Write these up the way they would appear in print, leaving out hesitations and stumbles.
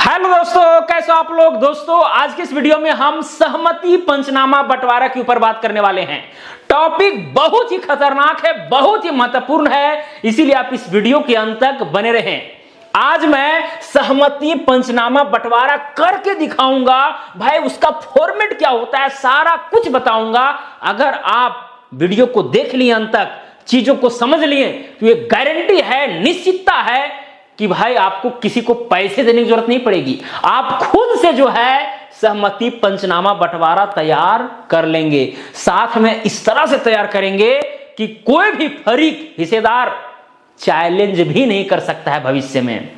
Hello दोस्तों, कैसे हो आप लोग। दोस्तों आज के इस वीडियो में हम सहमति पंचनामा बंटवारा के ऊपर बात करने वाले हैं। टॉपिक बहुत ही खतरनाक है, बहुत ही महत्वपूर्ण है, इसीलिए आप इस वीडियो के अंत तक बने रहें। आज मैं सहमति पंचनामा बंटवारा करके दिखाऊंगा, भाई उसका फॉर्मेट क्या होता है, सारा कुछ बताऊंगा। अगर आप वीडियो को देख लिए अंत तक, चीजों को समझ लिए, तो ये गारंटी है, निश्चितता है कि भाई आपको किसी को पैसे देने की जरूरत नहीं पड़ेगी। आप खुद से जो है सहमति पंचनामा बंटवारा तैयार कर लेंगे। साथ में इस तरह से तैयार करेंगे कि कोई भी फरीक हिस्सेदार चैलेंज भी नहीं कर सकता है भविष्य में।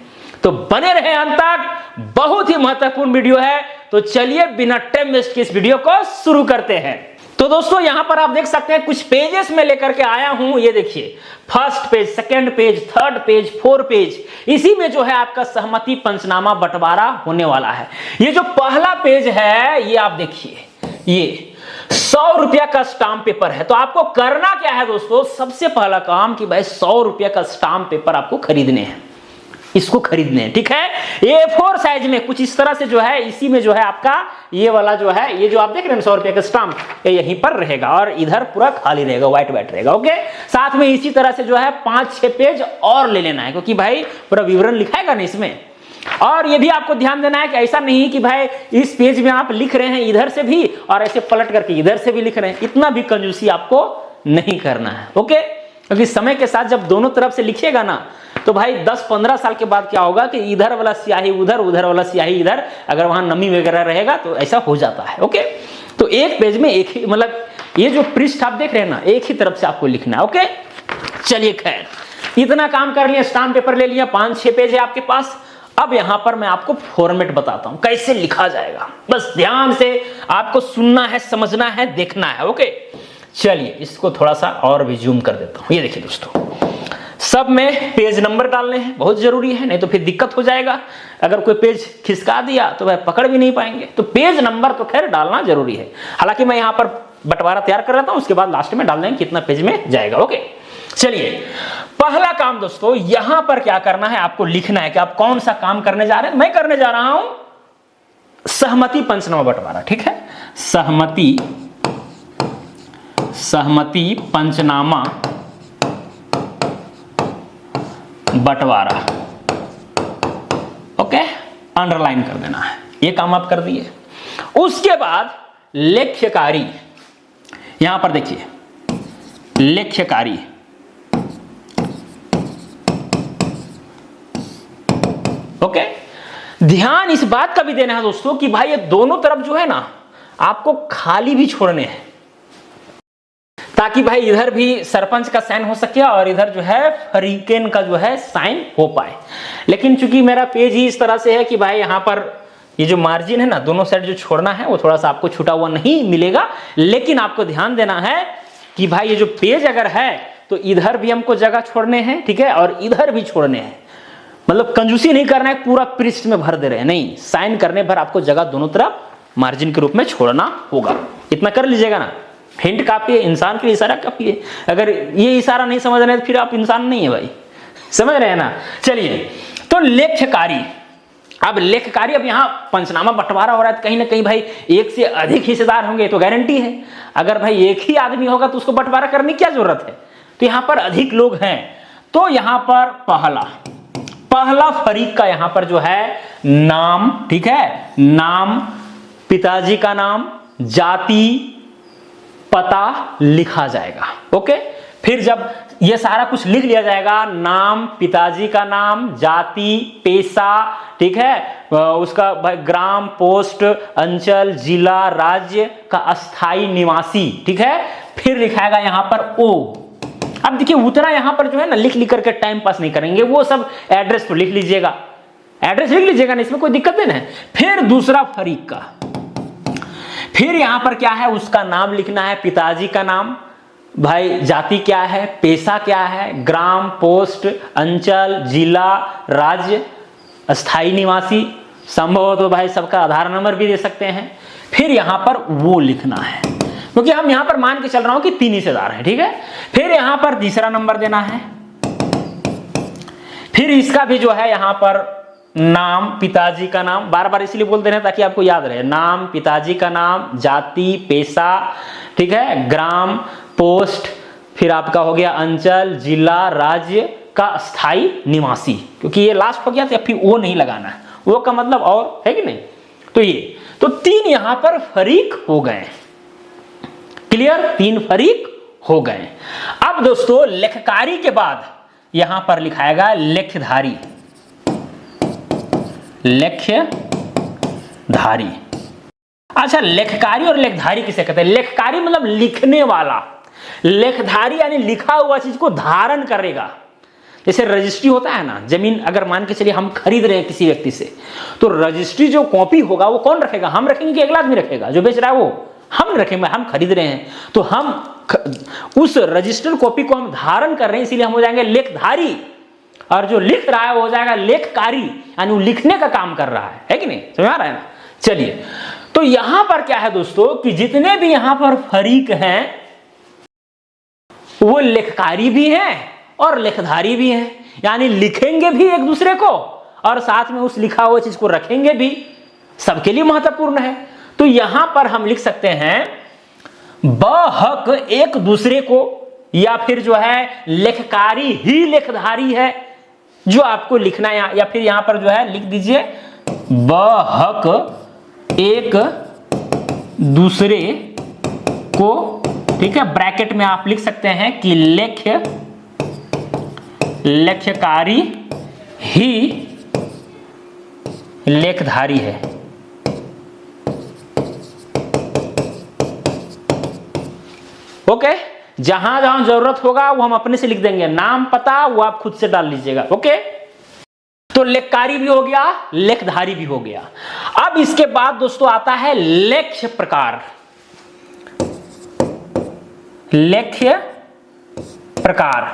तो बने रहे अंत तक, बहुत ही महत्वपूर्ण वीडियो है। तो चलिए बिना टाइम वेस्ट के इस वीडियो को शुरू करते हैं। तो दोस्तों यहां पर आप देख सकते हैं कुछ पेजेस में लेकर के आया हूं। ये देखिए, first page, second page, third page, fourth page, इसी में जो है आपका सहमति पंचनामा बंटवारा होने वाला है। ये जो पहला पेज है, ये आप देखिए, ये 100 रुपया का स्टाम्प पेपर है। तो आपको करना क्या है दोस्तों, सबसे पहला काम कि भाई 100 रुपया का स्टाम्प पेपर आपको खरीदने हैं, इसको खरीदने हैं, ठीक है। A4 साइज में कुछ इस तरह से जो है, इसी में जो है आपका ये वाला जो है, ये जो आप देख रहे हैं 100 रुपए का स्टाम्प, ये यहीं पर रहेगा और इधर पूरा खाली रहेगा, व्हाइट रहेगा। ओके, साथ में इसी तरह से जो है 5-6 पेज और ले लेना है, क्योंकि भाई पूरा विवरण लिखाएगा ना इसमें। और ये भी आपको ध्यान देना है कि ऐसा नहीं कि भाई इस पेज में आप लिख रहे हैं इधर से भी और ऐसे पलट करके इधर से भी लिख रहे हैं, इतना भी कंजूसी आपको नहीं करना है। ओके, क्योंकि समय के साथ जब दोनों तरफ से लिखिएगा ना, तो भाई 10-15 साल के बाद क्या होगा कि इधर वाला स्याही उधर, उधर वाला स्याही इधर, अगर वहां नमी वगैरह रहेगा तो ऐसा हो जाता है। ओके, तो एक पेज में एक ही, मतलब ये जो पृष्ठ आप देख रहे हैं ना, एक ही तरफ से आपको लिखना है। ओके, चलिए खैर, इतना काम कर लिया, स्टाम्प पेपर ले लिया, 5-6 पेज है आपके पास। अब यहां पर मैं आपको फॉर्मेट बताता हूं कैसे लिखा जाएगा। बस ध्यान से आपको सुनना है, समझना है, देखना है। ओके, चलिए इसको थोड़ा सा और भी जूम कर देता हूं। ये देखिए दोस्तों, सब में पेज नंबर डालने हैं, बहुत जरूरी है, नहीं तो फिर दिक्कत हो जाएगा। अगर कोई पेज खिसका दिया तो वह पकड़ भी नहीं पाएंगे। तो पेज नंबर तो खैर डालना जरूरी है। हालांकि मैं यहां पर बंटवारा तैयार कर रहा हूं, उसके बाद लास्ट में डाल देंगे कितना पेज में जाएगा। ओके, चलिए पहला काम दोस्तों, यहां पर क्या करना है, आपको लिखना है कि आप कौन सा काम करने जा रहे हैं। मैं करने जा रहा हूं सहमति पंचनामा बंटवारा, ठीक है। सहमति पंचनामा बंटवारा। ओके, अंडरलाइन कर देना है, ये काम आप कर दिए। उसके बाद लेख्यकारी, यहां पर देखिए लेख्यकारी, ओके। ध्यान इस बात का भी देना है दोस्तों कि भाई ये दोनों तरफ जो है ना, आपको खाली भी छोड़ने हैं, ताकि भाई इधर भी सरपंच का साइन हो सके और इधर जो है फरीकेन का जो है साइन हो पाए। लेकिन चूंकि मेरा पेज ही इस तरह से है कि भाई यहां पर ये जो मार्जिन है ना, दोनों साइड जो छोड़ना है वो थोड़ा सा आपको छूटा हुआ नहीं मिलेगा। लेकिन आपको ध्यान देना है कि भाई ये जो पेज अगर है तो इधर भी हमको जगह छोड़ने हैं, ठीक है, और इधर भी छोड़ने हैं। मतलब कंजूसी नहीं करना है, पूरा पृष्ठ में भर दे रहे हैं, नहीं, साइन करने पर आपको जगह दोनों तरफ मार्जिन के रूप में छोड़ना होगा। इतना कर लीजिएगा ना, हिंट काफी है, इंसान के लिए इशारा काफी है। अगर ये इशारा नहीं समझ रहे तो फिर आप इंसान नहीं है भाई, समझ रहे हैं ना। चलिए, तो लेख्यकारी, अब लेखकारी, अब यहां पंचनामा बंटवारा हो रहा है तो कहीं ना कहीं भाई एक से अधिक हिस्सेदार होंगे, तो गारंटी है अगर भाई एक ही आदमी होगा तो उसको बंटवारा करने की क्या जरूरत है। तो यहां पर अधिक लोग हैं, तो यहां पर पहला फरीक का यहां पर जो है नाम, ठीक है, नाम, पिताजी का नाम, जाति, पता लिखा जाएगा। ओके, फिर जब ये सारा कुछ लिख लिया जाएगा, नाम, पिताजी का नाम, जाति, पेशा, ठीक है, उसका भाई ग्राम, पोस्ट, अंचल, जिला, राज्य का अस्थाई निवासी, ठीक है, फिर लिखाएगा यहां पर ओ। अब देखिए उतना यहां पर जो है ना लिख करके टाइम पास नहीं करेंगे, वो सब एड्रेस तो लिख लीजिएगा, एड्रेस लिख लीजिएगा ना, इसमें कोई दिक्कत नहीं है। फिर दूसरा फरीक का, फिर यहां पर क्या है, उसका नाम लिखना है, पिताजी का नाम, भाई जाति क्या है, पेशा क्या है, ग्राम, पोस्ट, अंचल, जिला, राज्य, अस्थाई निवासी, संभव हो तो भाई सबका आधार नंबर भी दे सकते हैं। फिर यहां पर वो लिखना है, क्योंकि हम यहां पर मान के चल रहा हूं कि 3 हिस्सेदार हैं, ठीक है। फिर यहां पर तीसरा नंबर देना है, फिर इसका भी जो है यहां पर नाम, पिताजी का नाम, बार बार इसलिए बोलते रहे ताकि आपको याद रहे, नाम, पिताजी का नाम, जाति, पेशा, ठीक है, ग्राम, पोस्ट, फिर आपका हो गया अंचल, जिला, राज्य का स्थायी निवासी, क्योंकि ये लास्ट हो गया तो फिर वो नहीं लगाना है, वो का मतलब और है कि नहीं। तो ये तो 3 यहां पर फरीक हो गए, क्लियर, 3 फरीक हो गए। अब दोस्तों लेखकारी के बाद यहां पर लिखाएगा लेख्यधारी, लेख्यधारी। अच्छा, लेखकारी और लेखधारी किसे कहते हैं? लेखकारी मतलब लिखने वाला, लेखधारी यानी लिखा हुआ चीज को धारण करेगा। जैसे रजिस्ट्री होता है ना, जमीन अगर मान के चलिए हम खरीद रहे हैं किसी व्यक्ति से, तो रजिस्ट्री जो कॉपी होगा वो कौन रखेगा? हम रखेंगे कि अगला आदमी रखेगा? जो बेच रहा है वो हम रखेंगे, हम खरीद रहे हैं तो हम उस रजिस्टर्ड कॉपी को हम धारण कर रहे हैं, इसीलिए हम हो जाएंगे लेखधारी। और जो लिख रहा है वो हो जाएगा लेखकारी, यानी वो लिखने का काम कर रहा है कि नहीं, समझ आ रहा है ना। चलिए, तो यहां पर क्या है दोस्तों कि जितने भी यहां पर फरीक हैं वो लेखकारी भी हैं और लेखधारी भी हैं, यानी लिखेंगे भी एक दूसरे को और साथ में उस लिखा हुआ चीज को रखेंगे भी, सबके लिए महत्वपूर्ण है। तो यहां पर हम लिख सकते हैं बहक एक दूसरे को, या फिर जो है लेखकारी ही लेखधारी है जो आपको लिखना है, या फिर यहां पर जो है लिख दीजिए बहक एक दूसरे को, ठीक है, ब्रैकेट में आप लिख सकते हैं कि लेख्यकारी ही लेखधारी है। ओके, जहां जहां जरूरत होगा वो हम अपने से लिख देंगे, नाम पता वो आप खुद से डाल लीजिएगा। ओके, तो लेखकारी भी हो गया, लेखधारी भी हो गया। अब इसके बाद दोस्तों आता है लेख्य प्रकार। लेख्य प्रकार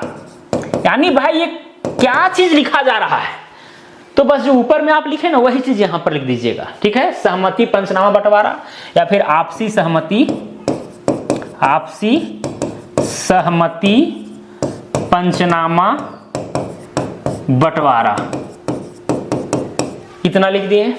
यानी भाई ये क्या चीज लिखा जा रहा है, तो बस जो ऊपर में आप लिखे ना वही चीज यहां पर लिख दीजिएगा, ठीक है। सहमति पंचनामा बंटवारा या फिर आपसी सहमति, आपसी सहमति पंचनामा बंटवारा, इतना लिख दिए।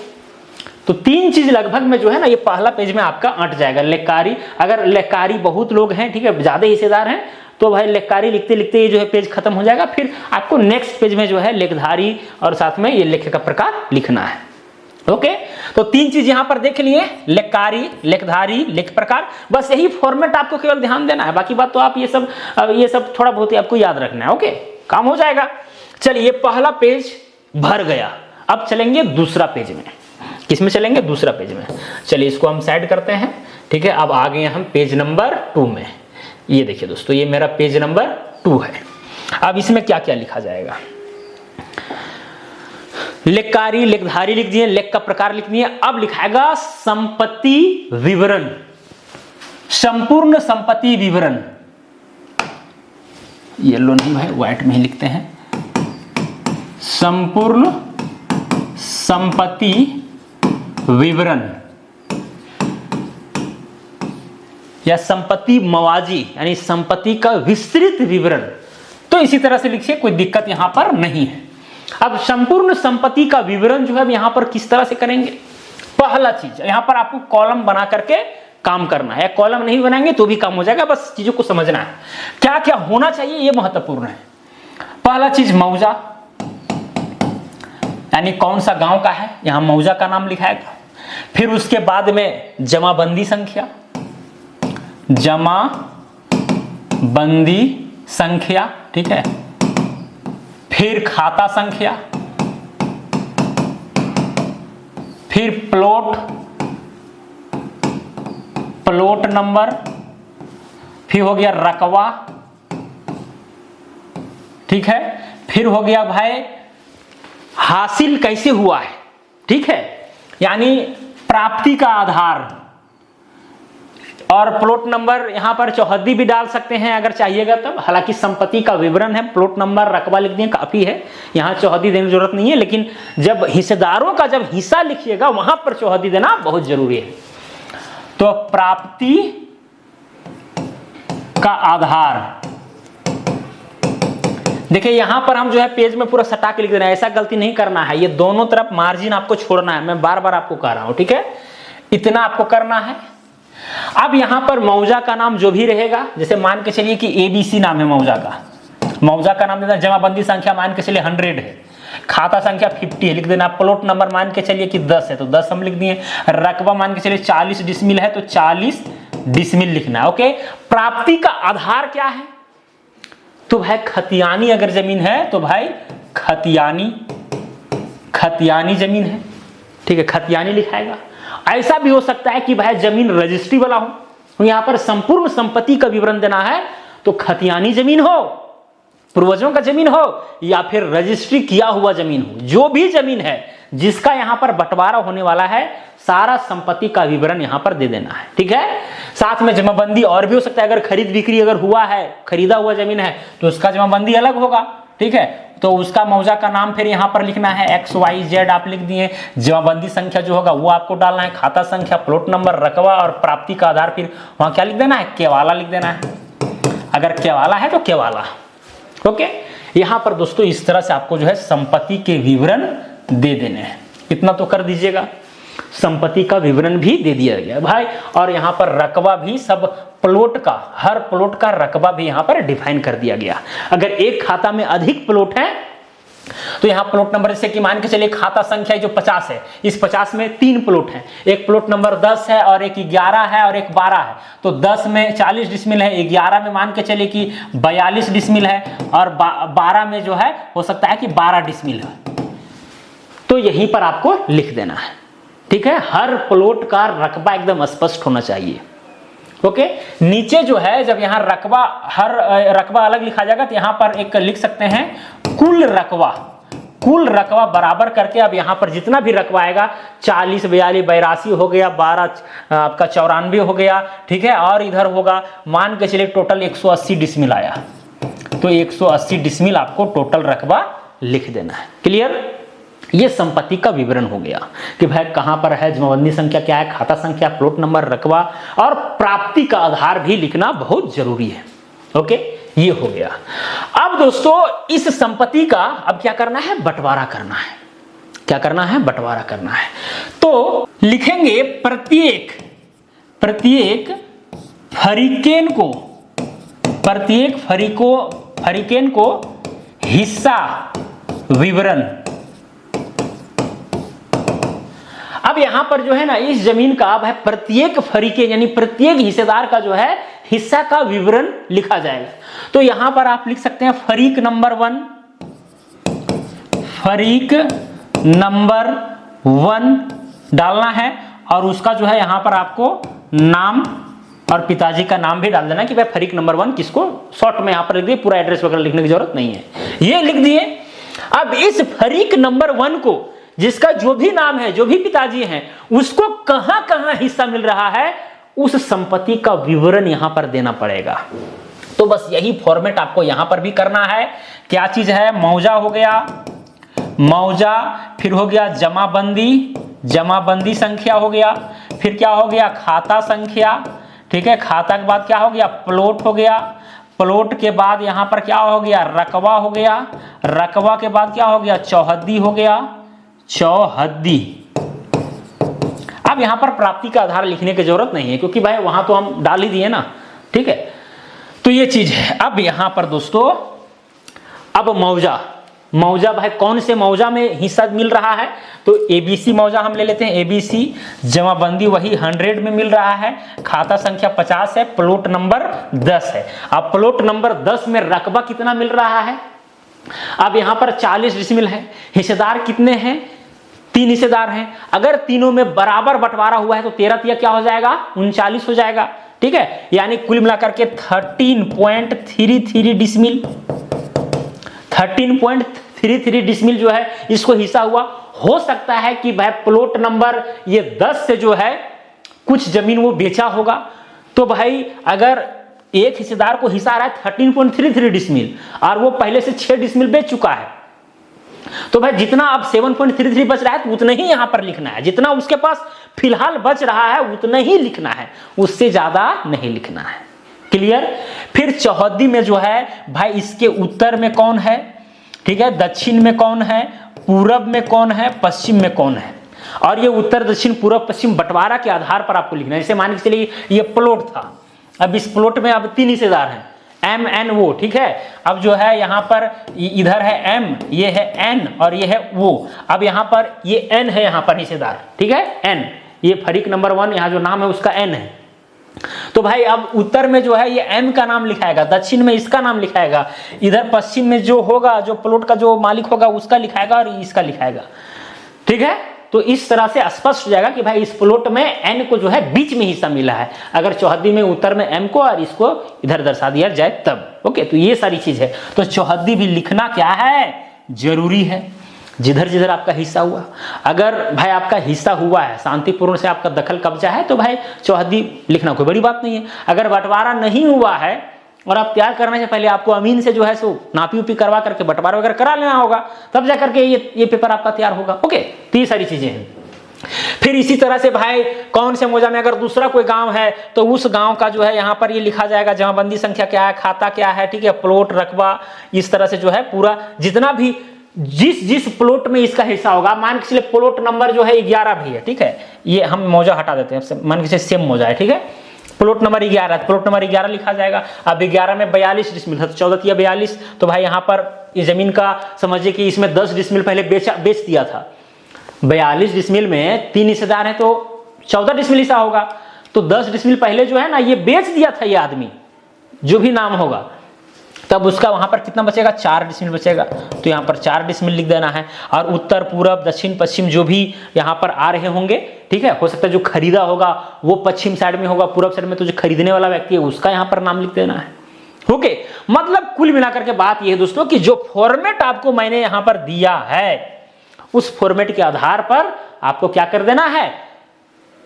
तो 3 चीज लगभग में जो है ना ये पहला पेज में आपका अट जाएगा। लेखकारी, अगर लेखकारी बहुत लोग हैं, ठीक है, ज्यादा हिस्सेदार हैं, तो भाई लेखकारी लिखते लिखते ये जो है पेज खत्म हो जाएगा। फिर आपको नेक्स्ट पेज में जो है लेखधारी और साथ में ये लेख्य का प्रकार लिखना है। ओके, तो 3 चीज यहां पर देख लिए, लेखकारी, लेखधारी, लेख्य प्रकार। बस यही फॉर्मेट आपको केवल ध्यान देना है, बाकी बात तो आप ये सब थोड़ा बहुत ही आपको याद रखना है। ओके, काम हो जाएगा। चलिए, पहला पेज भर गया, अब चलेंगे दूसरा पेज में। किसमें चलेंगे? दूसरा पेज में। चलिए इसको हम साइड करते हैं, ठीक है। अब आ गए हम पेज नंबर 2 में। ये देखिए दोस्तों, ये मेरा पेज नंबर 2 है। अब इसमें क्या क्या लिखा जाएगा? लेखकारी, लेखधारी लिख दिए, लेख का प्रकार लिख दिए। अब लिखाएगा संपत्ति विवरण, संपूर्ण संपत्ति विवरण। येलो नहीं है, व्हाइट में ही लिखते हैं। संपूर्ण संपत्ति विवरण या संपत्ति मवाजी, यानी संपत्ति का विस्तृत विवरण। तो इसी तरह से लिखिए, कोई दिक्कत यहां पर नहीं है। अब संपूर्ण संपत्ति का विवरण जो है यहां पर किस तरह से करेंगे? पहला चीज, यहां पर आपको कॉलम बना करके काम करना है। कॉलम नहीं बनाएंगे तो भी काम हो जाएगा, बस चीजों को समझना है क्या क्या होना चाहिए, ये महत्वपूर्ण है। पहला चीज मौजा, यानी कौन सा गांव का है, यहां मौजा का नाम लिखाएगा। फिर उसके बाद में जमाबंदी संख्या, जमाबंदी संख्या, ठीक है। फिर खाता संख्या, फिर प्लॉट नंबर, फिर हो गया रकबा, ठीक है। फिर हो गया भाई हासिल कैसे हुआ है, ठीक है, यानी प्राप्ति का आधार। और प्लॉट नंबर यहां पर चौहद्दी भी डाल सकते हैं अगर चाहिएगा तब, हालांकि संपत्ति का विवरण है, प्लॉट नंबर रकबा लिख दिए काफी है, यहां चौहद्दी देने की जरूरत नहीं है। लेकिन जब हिस्सेदारों का जब हिस्सा लिखिएगा वहां पर चौहद्दी देना बहुत जरूरी है। तो प्राप्ति का आधार, देखिए यहां पर हम जो है पेज में पूरा सटा के लिख दे रहे हैं, ऐसा गलती नहीं करना है। ये दोनों तरफ मार्जिन आपको छोड़ना है, मैं बार बार आपको कह रहा हूं, ठीक है, इतना आपको करना है। अब यहां पर मौजा का नाम जो भी रहेगा, जैसे मान के चलिए कि ABC नाम है मौजा का, मौजा का नाम देना, जमाबंदी संख्या मान के चलिए 100 है, खाता संख्या 50 है, लिख देना। प्लॉट नंबर मान के चलिए कि 10 है तो 10 हम लिख दिए। रकबा मान के चलिए 40 डिसमिल है तो 40 डिसमिल लिखना है। ओके, प्राप्ति का आधार क्या है? तो भाई खतियानी अगर जमीन है तो भाई खतियानी जमीन है, ठीक है, खतियानी लिखाएगा। ऐसा भी हो सकता है कि भाई जमीन रजिस्ट्री वाला हो, तो यहां पर संपूर्ण संपत्ति का विवरण देना है तो खतियानी जमीन हो, पूर्वजों का जमीन हो, या फिर रजिस्ट्री किया हुआ जमीन हो, जो भी जमीन है जिसका यहां पर बंटवारा होने वाला है, सारा संपत्ति का विवरण यहां पर दे देना है, ठीक है। साथ में जमाबंदी और भी हो सकता है, अगर खरीद बिक्री अगर हुआ है, खरीदा हुआ जमीन है तो उसका जमाबंदी अलग होगा, ठीक है, तो उसका मौजा का नाम फिर यहां पर लिखना है, XYZ आप लिख दिए। जमाबंदी संख्या जो होगा वो आपको डालना है, खाता संख्या, प्लॉट नंबर, रकबा और प्राप्ति का आधार फिर वहां क्या लिख देना है, केवाला लिख देना है, अगर केवाला है तो केवाला। ओके, यहां पर दोस्तों इस तरह से आपको जो है संपत्ति के विवरण दे देने हैं, इतना तो कर दीजिएगा। संपत्ति का विवरण भी दे दिया गया भाई, और यहां पर रकबा भी, सब प्लॉट का, हर प्लॉट का रकबा भी यहां पर डिफाइन कर दिया गया। अगर एक खाता में अधिक प्लॉट है तो यहां प्लॉट नंबर, जैसे कि मान के चलिए खाता संख्या जो 50 है, इस 50 में 3 प्लॉट हैं, एक प्लॉट नंबर 10 है और एक 11 है और एक 12 है, तो 10 में 40 डिसमिल है, 11 में मान के चलिए कि 42 डिसमिल है और 12 में जो है हो सकता है कि 12 डिसमिल है, तो यहीं पर आपको लिख देना है, ठीक है। हर प्लॉट का रकबा एकदम स्पष्ट होना चाहिए। ओके, नीचे जो है जब यहाँ रकबा, हर रकबा अलग लिखा जाएगा तो यहाँ पर एक लिख सकते हैं कुल रकबा, कुल रकबा बराबर करके, अब यहाँ पर जितना भी रकबा आएगा 40, 42, 82 हो गया, 12 आपका 94 हो गया, ठीक है, और इधर होगा मान के चलिए टोटल 180 डिसमिल आया, तो 180 डिसमिल आपको टोटल रकबा लिख देना है। क्लियर? ये संपत्ति का विवरण हो गया कि भाई कहां पर है, जमाबंदी संख्या क्या है, खाता संख्या, प्लॉट नंबर, रकबा और प्राप्ति का आधार भी लिखना बहुत जरूरी है। ओके, ये हो गया। अब दोस्तों इस संपत्ति का अब क्या करना है, बंटवारा करना है। क्या करना है, बंटवारा करना है। तो लिखेंगे प्रत्येक फरीकेन को हिस्सा विवरण। अब यहां पर जो है ना, इस जमीन का अब है प्रत्येक फरीके यानी प्रत्येक हिस्सेदार का जो है हिस्सा का विवरण लिखा जाएगा। तो यहां पर आप लिख सकते हैं फरीक नंबर 1 डालना है, और उसका जो है यहां पर आपको नाम और पिताजी का नाम भी डाल देना कि भाई फरीक नंबर 1 किसको, शॉर्ट में यहां पर लिख दिए, पूरा एड्रेस वगैरह लिखने की जरूरत नहीं है, ये लिख दिए। अब इस फरीक नंबर 1 को, जिसका जो भी नाम है, जो भी पिताजी हैं, उसको कहां कहां हिस्सा मिल रहा है, उस संपत्ति का विवरण यहां पर देना पड़ेगा। तो बस यही फॉर्मेट आपको यहां पर भी करना है। क्या चीज है, मौजा हो गया, मौजा, फिर हो गया जमाबंदी संख्या हो गया, फिर क्या हो गया, खाता संख्या, ठीक है, खाता के बाद क्या हो गया, प्लॉट हो गया, प्लॉट के बाद यहां पर क्या हो गया, रकबा हो गया, रकबा के बाद क्या हो गया, चौहद्दी हो गया, चौहद्दी। अब यहां पर प्राप्ति का आधार लिखने की जरूरत नहीं है, क्योंकि भाई वहां तो हम डाल ही दिए ना, ठीक है, तो ये चीज है। अब यहां पर दोस्तों, अब मौजा भाई कौन से मौजा में हिस्सा मिल रहा है, तो ABC मौजा हम ले लेते हैं, ABC। जमाबंदी वही 100 में मिल रहा है, खाता संख्या 50 है, प्लॉट नंबर 10 है। अब प्लॉट नंबर 10 में रकबा कितना मिल रहा है, अब यहां पर 40 डिसमिल है, हिस्सेदार कितने हैं, 3 हिस्सेदार हैं। अगर तीनों में बराबर बंटवारा हुआ है तो 13 क्या हो जाएगा, 39 हो जाएगा, ठीक है, यानी कुल मिलाकर के 13.33 डिसमिल, 13.33 डिसमिल जो है इसको हिस्सा हुआ। हो सकता है कि भाई प्लॉट नंबर ये 10 से जो है कुछ जमीन वो बेचा होगा, तो भाई अगर एक हिस्सेदार को हिस्सा आ रहा है 13.33 डिसमिल और वो पहले से 6 डिसमिल बेच चुका है, तो भाई जितना अब 7.33 बच रहा है तो उतना ही यहां पर लिखना है, जितना उसके पास फिलहाल बच रहा है उतना ही लिखना है, उससे ज्यादा नहीं लिखना है। क्लियर। फिर चौहद्दी में जो है भाई इसके उत्तर में कौन है, ठीक है, दक्षिण में कौन है, पूरब में कौन है, पश्चिम में कौन है। और ये उत्तर दक्षिण पूर्व पश्चिम बंटवारा के आधार पर आपको लिखना है। जैसे मान के चलिए ये प्लॉट था, अब इस प्लॉट में अब 3 हिस्सेदार हैं, एम एन वो, ठीक है। अब जो है यहाँ पर इधर है एम, ये है एन और ये है वो। अब यहाँ पर ये एन है, यहाँ पर हिस्सेदार, ठीक है, एन, ये फरीक नंबर 1 यहाँ जो नाम है उसका एन है। तो भाई अब उत्तर में जो है ये एम का नाम लिखाएगा, दक्षिण में इसका नाम लिखाएगा, इधर पश्चिम में जो होगा, जो प्लॉट का जो मालिक होगा उसका लिखाएगा और इसका लिखाएगा, ठीक है। तो इस तरह से स्पष्ट हो जाएगा कि भाई इस प्लॉट में एन को जो है बीच में हिस्सा मिला है, अगर चौहद्दी में उत्तर में एम को और इसको इधर दर्शा दिया जाए तब। ओके, तो ये सारी चीज है। तो चौहद्दी भी लिखना क्या है, जरूरी है, जिधर जिधर आपका हिस्सा हुआ। अगर भाई आपका हिस्सा हुआ है, शांतिपूर्ण से आपका दखल कब्जा है, तो भाई चौहद्दी लिखना कोई बड़ी बात नहीं है। अगर बंटवारा नहीं हुआ है और आप तैयार करने से पहले आपको अमीन से जो है सो नापी उपी करवा करके बंटवारा वगैरह करा लेना होगा, तब जा करके ये पेपर आपका तैयार होगा। ओके, तो ये सारी चीजें हैं। फिर इसी तरह से भाई कौन से मौजा में अगर दूसरा कोई गांव है तो उस गांव का जो है यहाँ पर ये लिखा जाएगा, जमाबंदी संख्या क्या है, खाता क्या है, ठीक है, प्लॉट रकबा, इस तरह से जो है पूरा जितना भी जिस प्लॉट में इसका हिस्सा होगा। मान के चलिए प्लॉट नंबर जो है 11 भी है, ठीक है, ये हम मौजा हटा देते हैं, मान के चलिए सेम मौजा है, ठीक है, प्लॉट नंबर 11, प्लॉट नंबर 11 लिखा जाएगा। अब 11 में 42 डिसमिल था, तो 14 या 42, तो भाई यहाँ पर इस जमीन का समझिए कि इसमें 10 डिसमिल पहले बेच दिया था। 42 डिसमिल में 3 हिस्सेदार हैं तो 14 डिसमिल हिस्सा होगा, तो 10 डिसमिल पहले जो है ना ये बेच दिया था ये आदमी, जो भी नाम होगा, तब उसका वहां पर कितना बचेगा, 4 डिसमिल बचेगा। तो यहाँ पर 4 डिसमिल लिख देना है। और उत्तर पूरब दक्षिण पश्चिम जो भी यहाँ पर आ रहे होंगे, ठीक है, हो सकता है जो खरीदा होगा वो पश्चिम साइड में होगा, पूरब साइड में तो जो खरीदने वाला व्यक्ति है उसका यहाँ पर नाम लिख देना है। ओके, मतलब कुल मिलाकर के बात यह है दोस्तों कि जो फॉर्मेट आपको मैंने यहाँ पर दिया है उस फॉर्मेट के आधार पर आपको क्या कर देना है,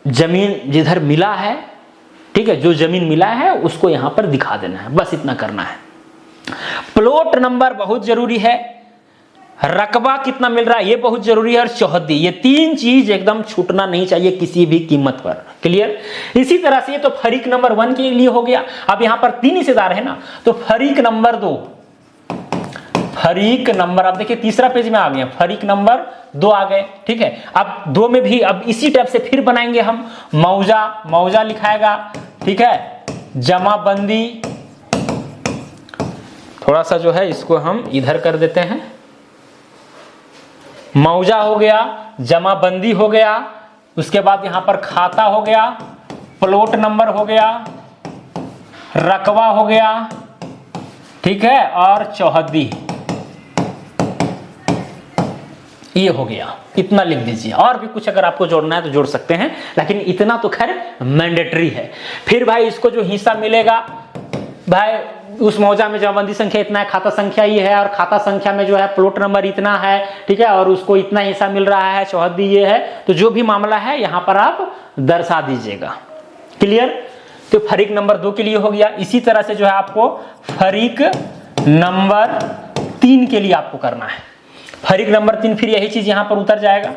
जमीन जिधर मिला है, ठीक है, जो जमीन मिला है उसको यहां पर दिखा देना है, बस इतना करना है। प्लॉट नंबर बहुत जरूरी है, रकबा कितना मिल रहा है ये बहुत जरूरी है, और चौहद्दी, ये 3 चीज एकदम छूटना नहीं चाहिए किसी भी कीमत पर। क्लियर। इसी तरह से ये तो फरीक नंबर 1 के लिए हो गया। अब यहां पर 3 हिस्सेदार है ना, तो फरीक नंबर 2, फरीक नंबर, अब देखिए तीसरा पेज में आ गया, फरीक नंबर 2 आ गए, ठीक है। अब 2 में भी अब इसी टाइप से फिर बनाएंगे हम, मौजा लिखाएगा, ठीक है, जमाबंदी, थोड़ा सा जो है इसको हम इधर कर देते हैं, मौजा हो गया, जमाबंदी हो गया, उसके बाद यहां पर खाता हो गया, प्लॉट नंबर हो गया, रकबा हो गया, ठीक है, और चौहद्दी, ये हो गया। इतना लिख दीजिए, और भी कुछ अगर आपको जोड़ना है तो जोड़ सकते हैं, लेकिन इतना तो खैर मैंडेटरी है। फिर भाई इसको जो हिस्सा मिलेगा, भाई उस मौजा में जमाबंदी संख्या इतना है, खाता संख्या ये है, और खाता संख्या में जो है प्लॉट नंबर इतना है, ठीक है, और उसको इतना हिस्सा मिल रहा है, चौहद्दी ये है, तो जो भी मामला है यहां पर आप दर्शा दीजिएगा। क्लियर। तो फरीक नंबर 2 के लिए हो गया। इसी तरह से जो है आपको फरीक नंबर 3 के लिए आपको करना है। फरीक नंबर 3 फिर यही चीज यहां पर उतर जाएगा,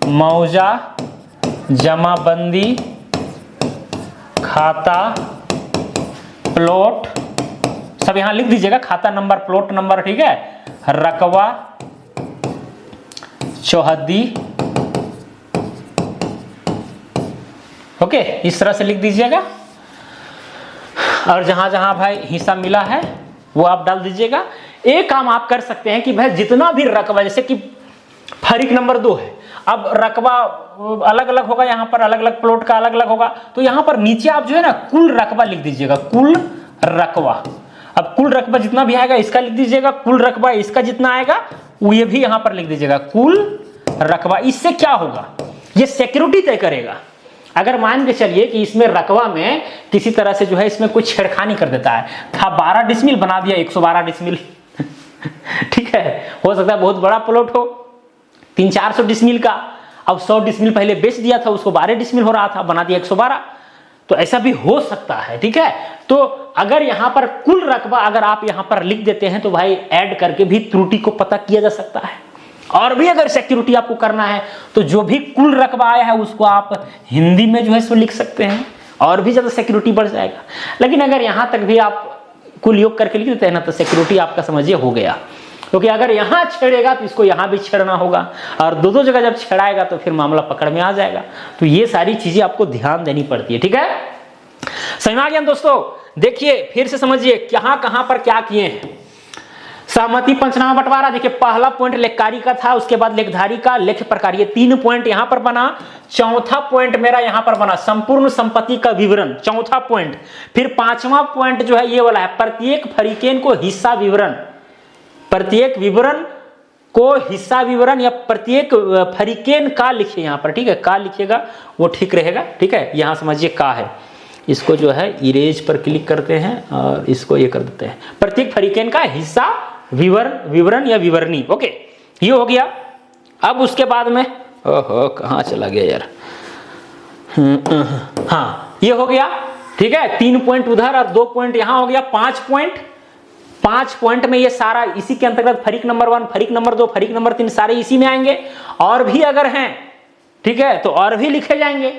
मौजा, जमाबंदी, खाता, प्लॉट, सब यहां लिख दीजिएगा, खाता नंबर, प्लॉट नंबर, ठीक है, रकबा, चौहद्दी। ओके, इस तरह से लिख दीजिएगा, और जहां जहां भाई हिस्सा मिला है वो आप डाल दीजिएगा। एक काम आप कर सकते हैं कि भाई जितना भी रकबा, जैसे कि फरीक नंबर 2 है, अब रकबा अलग अलग होगा, यहाँ पर अलग अलग प्लॉट का अलग अलग होगा, तो यहाँ पर नीचे आप जो है ना कुल रकबा लिख दीजिएगा, कुल रकबा। अब कुल रकबा जितना भी आएगा इसका लिख दीजिएगा, कुल रकबा इसका जितना आएगा वो ये भी यहाँ पर लिख दीजिएगा, कुल रकबा। इससे क्या होगा, ये सिक्योरिटी तय करेगा। अगर मान के चलिए कि इसमें रकबा में किसी तरह से जो है इसमें कोई छेड़खानी कर देता है, था 12 डिसमिल बना दिया 112 डिसमिल ठीक है, हो सकता है बहुत बड़ा प्लॉट हो 300-400 डिसमिल का, अब 100 डिसमिल पहले बेच दिया था, उसको 12 डिसमिल हो रहा था, बना दिया 112, तो ऐसा भी हो सकता है। ठीक है, तो अगर यहां पर कुल रकबा अगर आप यहां पर लिख देते हैं तो भाई ऐड करके भी त्रुटि को पता किया जा सकता है। और भी अगर सिक्योरिटी आपको करना है तो जो भी कुल रकबा आया है उसको आप हिंदी में जो है सो लिख सकते हैं, और भी ज्यादा सिक्योरिटी बढ़ जाएगा। लेकिन अगर यहां तक भी आप कुल योग करके लिख देते हैं ना, तो सिक्योरिटी आपका समझिए हो गया। क्योंकि अगर यहां छेड़ेगा तो इसको यहां भी छेड़ना होगा, और दो जगह जब छेड़ाएगा तो फिर मामला पकड़ में आ जाएगा। तो ये सारी चीजें आपको ध्यान देनी पड़ती है, ठीक है। समझ में आ गया दोस्तों। देखिए फिर से समझिए कहां पर क्या किए हैं। सहमति पंचनामा बंटवारा, देखिए पहला पॉइंट लेखकारी का था, उसके बाद लेखधारी का, लेख प्रकार, ये 3 पॉइंट यहां पर बना। चौथा पॉइंट मेरा यहां पर बना संपूर्ण संपत्ति का विवरण, चौथा पॉइंट। फिर 5वां पॉइंट जो है ये वाला है, प्रत्येक फरीकेन को हिस्सा विवरण, प्रत्येक विवरण को हिस्सा विवरण या प्रत्येक फरीकेन का लिखिए यहां पर, ठीक है। का लिखिएगा वो ठीक रहेगा, ठीक है। यहां समझिए का है, इसको जो है इरेज पर क्लिक करते हैं और इसको ये कर देते हैं, प्रत्येक फरीकेन का हिस्सा विवरण या विवरणी, ओके। ये हो गया। अब उसके बाद में ओहो कहां चला गया यार, हाँ ये हो गया, ठीक है। 3 पॉइंट उधर और 2 पॉइंट यहां हो गया, 5 पॉइंट। 5 पॉइंट में ये सारा इसी के अंतर्गत फरीक नंबर 1, फरीक नंबर 2, फरीक नंबर 3 सारे इसी में आएंगे। और भी अगर हैं, ठीक है, तो और भी लिखे जाएंगे।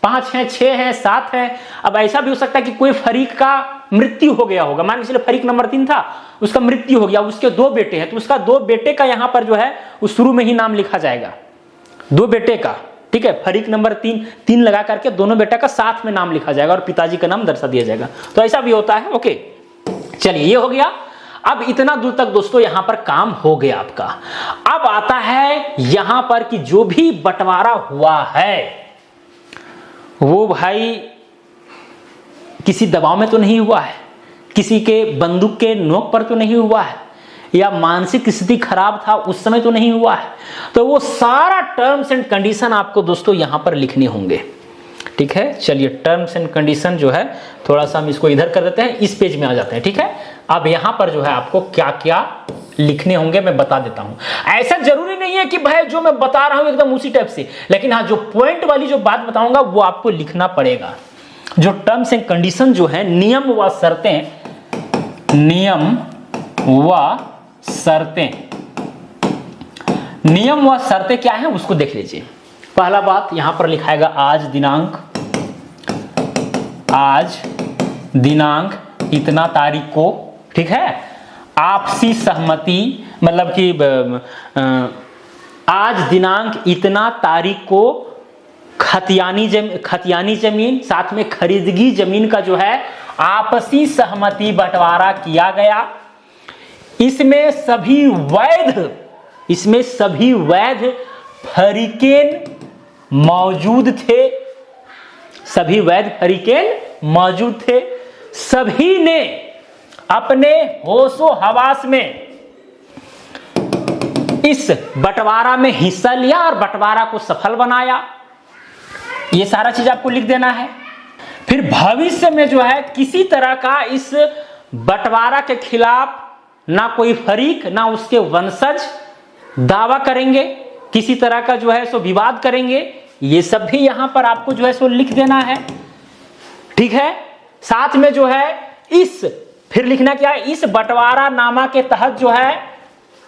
5 हैं, 6 हैं, 7 हैं। अब ऐसा भी हो सकता है कि कोई फरीक का मृत्यु हो गया होगा, मान लीजिए फरीक नंबर 3 था, उसका मृत्यु हो गया, उसके 2 बेटे हैं, तो उसका 2 बेटे का यहां पर जो है उस शुरू में ही नाम लिखा जाएगा, 2 बेटे का, ठीक है। फरीक नंबर 3 लगा करके दोनों बेटा का साथ में नाम लिखा जाएगा और पिताजी का नाम दर्शा दिया जाएगा। तो ऐसा भी होता है, ओके। चलिए ये हो गया। अब इतना दूर तक दोस्तों यहां पर काम हो गया आपका। अब आता है यहां पर कि जो भी बंटवारा हुआ है वो भाई किसी दबाव में तो नहीं हुआ है, किसी के बंदूक के नोक पर तो नहीं हुआ है, या मानसिक स्थिति खराब था उस समय तो नहीं हुआ है। तो वो सारा टर्म्स एंड कंडीशन आपको दोस्तों यहां पर लिखने होंगे, ठीक है। चलिए टर्म्स एंड कंडीशन जो है थोड़ा सा हम इसको इधर कर देते हैं, इस पेज में आ जाते हैं, ठीक है। अब यहां पर जो है आपको क्या क्या लिखने होंगे मैं बता देता हूं। ऐसा जरूरी नहीं है कि भाई जो मैं बता रहा हूं एकदम उसी टाइप से, लेकिन हाँ जो पॉइंट वाली जो बात बताऊंगा वो आपको लिखना पड़ेगा। जो टर्म्स एंड कंडीशन जो है, नियम व शर्तें, नियम व शर्तें, नियम व शर्तें क्या है उसको देख लीजिए। पहला बात यहां पर लिखाएगा आज दिनांक, आज दिनांक इतना तारीख को, ठीक है। आपसी सहमति मतलब कि आज दिनांक इतना तारीख को खतियानी जमीन साथ में खरीदगी जमीन का जो है आपसी सहमति बंटवारा किया गया। इसमें सभी वैध फरीकेन मौजूद थे, सभी वैध फरीकेन मौजूद थे। सभी ने अपने होशो हवास में इस बंटवारा में हिस्सा लिया और बंटवारा को सफल बनाया। ये सारा चीज आपको लिख देना है। फिर भविष्य में जो है किसी तरह का इस बंटवारा के खिलाफ ना कोई फरीक ना उसके वंशज दावा करेंगे, किसी तरह का जो है सो विवाद करेंगे। ये सब भी यहां पर आपको जो है सो लिख देना है, ठीक है। साथ में जो है फिर लिखना क्या है, इस बंटवारा नामा के तहत जो है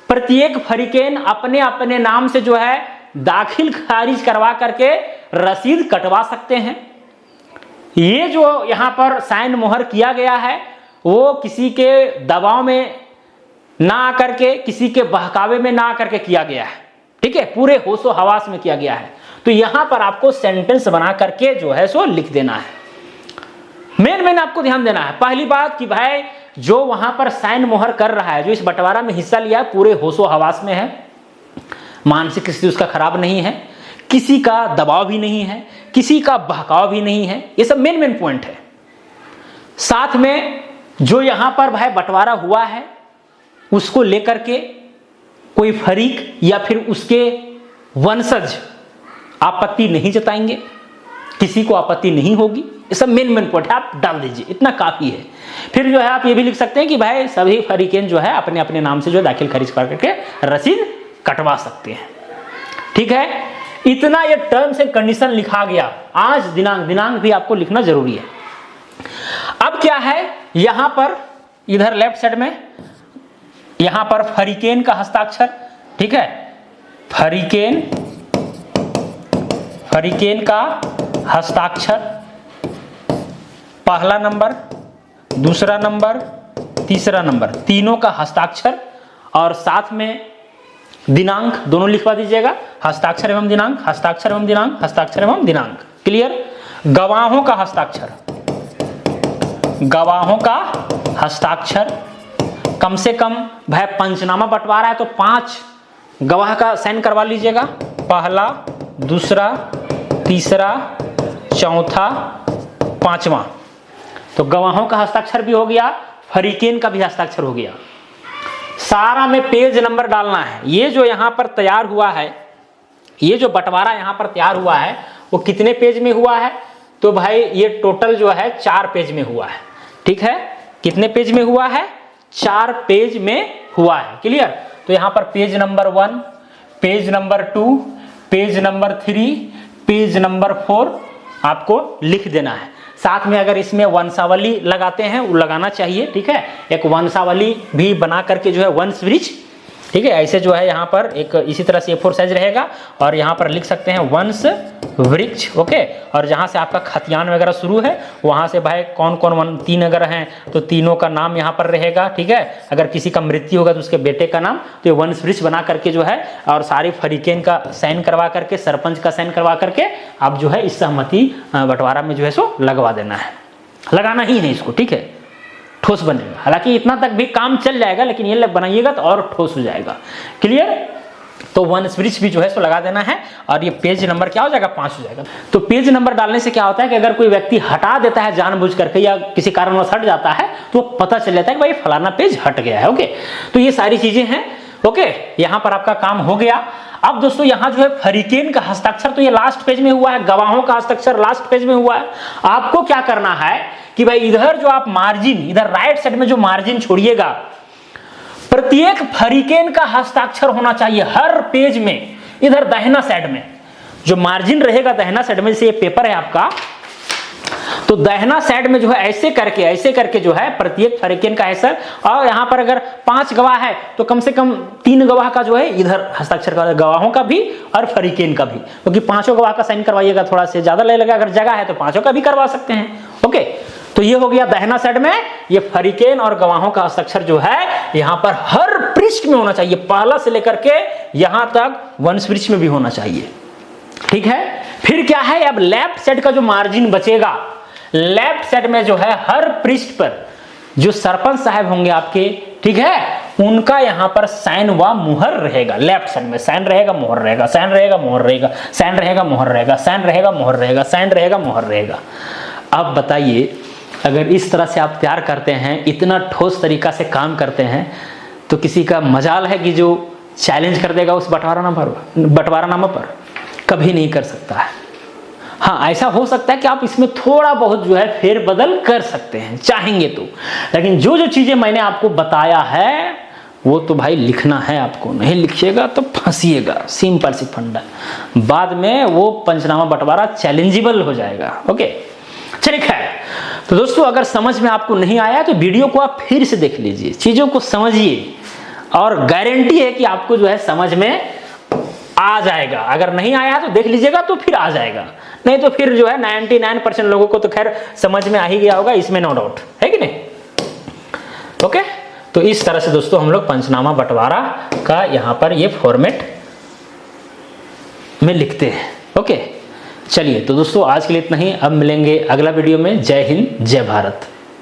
प्रत्येक फरीकेन अपने अपने नाम से जो है दाखिल खारिज करवा करके रसीद कटवा सकते हैं। ये जो यहां पर साइन मोहर किया गया है वो किसी के दबाव में ना आकर के, किसी के बहकावे में ना आकर के किया गया है, ठीक है। पूरे होशो हवास में किया गया है। तो यहां पर आपको सेंटेंस बना करके जो है सो लिख देना है। मेन आपको ध्यान देना है। पहली बात कि भाई जो वहां पर साइन मोहर कर रहा है, जो इस बंटवारा में हिस्सा लिया है, पूरे होशो हवास में है, मानसिक स्थिति उसका खराब नहीं है, किसी का दबाव भी नहीं है, किसी का बहकाव भी नहीं है। ये सब मेन पॉइंट है। साथ में जो यहां पर भाई बंटवारा हुआ है उसको लेकर के कोई फरीक या फिर उसके वंशज आपत्ति नहीं जताएंगे, किसी को आपत्ति नहीं होगी। ये सब मेन पॉइंट है, आप डाल दीजिए, इतना काफी है। फिर जो है आप ये भी लिख सकते हैं कि भाई सभी फरीकेन जो है अपने अपने नाम से जो दाखिल खारिज करके रसीद कटवा सकते हैं, ठीक है। इतना ये टर्म्स एंड कंडीशन लिखा गया। आज दिनांक भी आपको लिखना जरूरी है। अब क्या है यहां पर, इधर लेफ्ट साइड में यहां पर फरीकेन का हस्ताक्षर, ठीक है। फरीकेन का हस्ताक्षर, पहला नंबर, दूसरा नंबर, तीसरा नंबर, तीनों का हस्ताक्षर और साथ में दिनांक दोनों लिखवा दीजिएगा। हस्ताक्षर एवं दिनांक, हस्ताक्षर एवं दिनांक, हस्ताक्षर एवं दिनांक। क्लियर। गवाहों का हस्ताक्षर, गवाहों का हस्ताक्षर कम से कम, भाई पंचनामा बंटवारा है तो 5 गवाह का साइन करवा लीजिएगा। पहला, दूसरा, तीसरा, चौथा, पांचवा। तो गवाहों का हस्ताक्षर भी हो गया, फरीकेन का भी हस्ताक्षर हो गया। सारा में पेज नंबर डालना है। ये जो यहां पर तैयार हुआ है, ये जो बंटवारा यहां पर तैयार हुआ है वो कितने पेज में हुआ है? तो भाई ये टोटल जो है 4 पेज में हुआ है। ठीक है, कितने पेज में हुआ है? 4 पेज में हुआ है। क्लियर। तो यहां पर page number 1, page number 2, page number 3, page number 4 आपको लिख देना है। साथ में अगर इसमें वंशावली लगाते हैं वो लगाना चाहिए। ठीक है, एक वंशावली भी बना करके जो है वंश वृक्ष, ठीक है, ऐसे जो है यहाँ पर एक इसी तरह से A4 साइज रहेगा और यहाँ पर लिख सकते हैं वंश वृक्ष। ओके, और जहाँ से आपका खतियान वगैरह शुरू है वहाँ से भाई कौन कौन 3 अगर हैं तो तीनों का नाम यहाँ पर रहेगा। ठीक है, अगर किसी का मृत्यु होगा तो उसके बेटे का नाम, तो ये वंश वृक्ष बना करके जो है और सारी फरीकेन का साइन करवा करके, सरपंच का साइन करवा करके आप जो है इस सहमति बंटवारा में जो है सो लगवा देना है। लगाना ही है इसको। ठीक है, ठोस बनेगा। हालांकि इतना तक भी काम चल जाएगा लेकिन ये बनाइएगा तो और ठोस हो जाएगा। क्लियर। तो वंश वृक्ष भी जो है सो लगा देना है और ये पेज नंबर क्या हो जाएगा? 5 हो जाएगा। तो पेज नंबर डालने से क्या होता है कि अगर कोई व्यक्ति हटा देता है जानबूझ करके या किसी कारणवश हट जाता है तो पता चल जाता है कि भाई फलाना पेज हट गया है। ओके, तो ये सारी चीजें हैं। ओके, यहां पर आपका काम हो गया। अब दोस्तों यहां जो है फरीकेन का हस्ताक्षर तो ये लास्ट पेज में हुआ है, गवाहों का हस्ताक्षर लास्ट पेज में हुआ है। आपको क्या करना है कि भाई इधर जो आप मार्जिन, इधर राइट साइड में जो मार्जिन छोड़िएगा, प्रत्येक फरीकेन का हस्ताक्षर होना चाहिए हर पेज में। इधर दाहिना साइड में जो मार्जिन रहेगा, दाहिना साइड में, जैसे ये पेपर है आपका, तो दाहिना साइड में जो है ऐसे करके जो है प्रत्येक फरीकेन का है। और यहां पर अगर 5 गवाह है तो कम से कम 3 गवाह का जो है इधर हस्ताक्षर का, गवाहों का भी और फरीकेन का भी, क्योंकि 5 गवाह का साइन करवाइएगा थोड़ा से ज्यादा लगेगा। अगर जगह है तो 5 का भी करवा सकते हैं। ओके, तो ये हो गया दाहिना साइड में। ये फरीकेन और गवाहों का हस्ताक्षर जो है यहां पर हर पृष्ठ में होना चाहिए, पहला से लेकर के यहां तक वंश वृक्ष में भी होना चाहिए। ठीक है, फिर क्या है, अब लेफ्ट साइड का जो मार्जिन बचेगा, लेफ्ट साइड में जो है हर पृष्ठ पर जो सरपंच साहब होंगे आपके, ठीक है, उनका यहां पर साइन व मुहर रहेगा। लेफ्ट साइड में साइन रहेगा, मुहर रहेगा, साइन रहेगा, मुहर रहेगा, साइन रहेगा, मुहर रहेगा, साइन रहेगा, मुहर रहेगा, साइन रहेगा, मुहर रहेगा। अब बताइए, अगर इस तरह से आप तैयार करते हैं, इतना ठोस तरीका से काम करते हैं, तो किसी का मजाल है कि जो चैलेंज कर देगा उस बंटवारानामा पर? कभी नहीं कर सकता है। हाँ, ऐसा हो सकता है कि आप इसमें थोड़ा बहुत जो है फेरबदल कर सकते हैं चाहेंगे तो, लेकिन जो जो चीजें मैंने आपको बताया है वो तो भाई लिखना है आपको। नहीं लिखिएगा तो फंसिएगा, सिंपल सी फंडा। बाद में वो पंचनामा बंटवारा चैलेंजेबल हो जाएगा। ओके, चलिए खैर। तो दोस्तों अगर समझ में आपको नहीं आया तो वीडियो को आप फिर से देख लीजिए, चीजों को समझिए, और गारंटी है कि आपको जो है समझ में आ जाएगा। अगर नहीं आया तो देख लीजिएगा तो फिर आ जाएगा, नहीं तो फिर जो है 99% लोगों को तो खैर समझ में आ ही गया होगा, इसमें नो डाउट है कि नहीं। ओके, तो इस तरह से दोस्तों हम लोग पंचनामा बंटवारा का यहां पर ये फॉर्मेट में लिखते हैं। ओके, चलिए तो दोस्तों आज के लिए इतना ही। अब मिलेंगे अगला वीडियो में। जय हिंद, जय भारत।